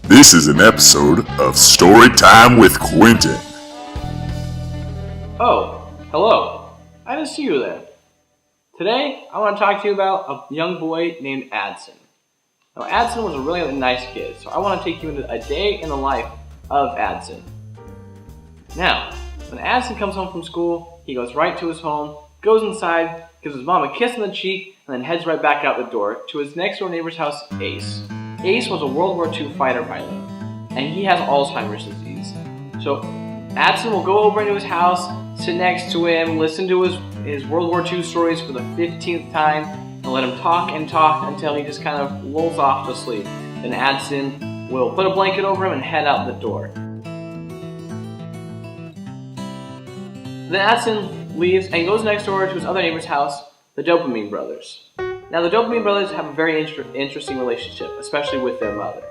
This is an episode of Storytime with Quinton. Oh, hello. I didn't see you there. Today, I want to talk to you about a young boy named Adson. Now, Adson was a really nice kid, so I want to take you into a day in the life of Adson. Now, when Adson comes home from school, he goes right to his home, goes inside, gives his mom a kiss on the cheek, and then heads right back out the door to his next door neighbor's house, Ace. Ace was a World War II fighter pilot, and he has Alzheimer's disease. So Adson will go over into his house, sit next to him, listen to his World War II stories for the 15th time, and let him talk and talk until he just kind of lulls off to sleep. Then Adson will put a blanket over him and head out the door. Then Adson leaves and goes next door to his other neighbor's house, the Dopamine Brothers. Now, the Dopamine Brothers have a very interesting relationship, especially with their mother.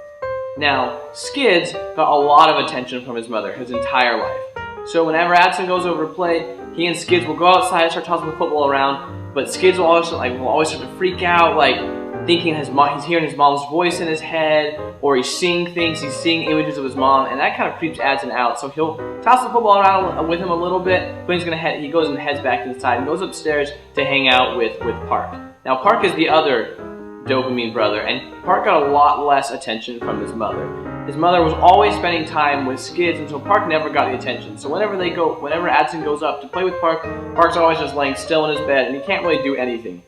Now, Skids got a lot of attention from his mother his entire life. So whenever Adson goes over to play, he and Skids will go outside and start tossing the football around, but Skids will always start to freak out, thinking he's hearing his mom's voice in his head, or he's seeing images of his mom, and that kind of creeps Adson out. So he'll toss the football around with him a little bit, but he goes and heads back inside and goes upstairs to hang out with Park. Now, Park is the other Dopamine brother, and Park got a lot less attention from his mother. His mother was always spending time with Skids, and so Park never got the attention. So whenever Adson goes up to play with Park, Park's always just laying still in his bed, and he can't really do anything.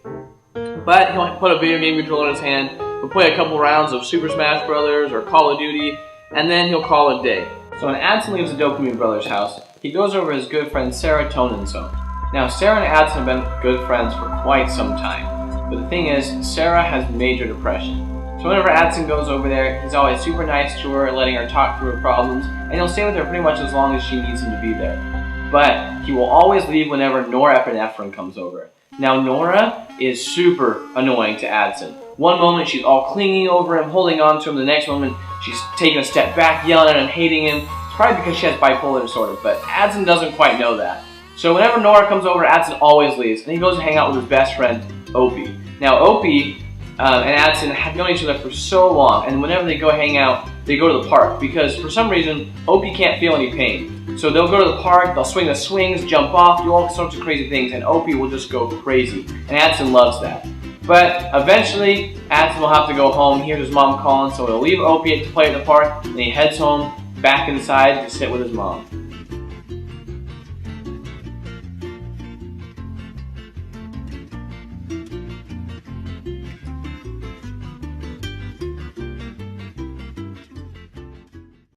But he'll put a video game controller in his hand, he'll play a couple rounds of Super Smash Brothers or Call of Duty, and then he'll call it a day. So when Adson leaves the Dopamine Brothers' house, he goes over to his good friend Serotonin's home. Now, Sarah and Adson have been good friends for quite some time. But the thing is, Sarah has major depression. So whenever Adson goes over there, he's always super nice to her, letting her talk through her problems, and he'll stay with her pretty much as long as she needs him to be there. But he will always leave whenever Nora Epinephrine comes over. Now, Nora is super annoying to Adson. One moment she's all clinging over him, holding on to him. The next moment she's taking a step back, yelling at him, hating him. It's probably because she has bipolar disorder, but Adson doesn't quite know that. So whenever Nora comes over, Adson always leaves, and he goes to hang out with his best friend, Opie. Now, Opie and Adson have known each other for so long, and whenever they go hang out, they go to the park, because for some reason, Opie can't feel any pain. So they'll go to the park, they'll swing the swings, jump off, do all sorts of crazy things, and Opie will just go crazy. And Adson loves that. But eventually, Adson will have to go home. He hears his mom calling, so he'll leave Opie to play at the park, and he heads home, back inside to sit with his mom.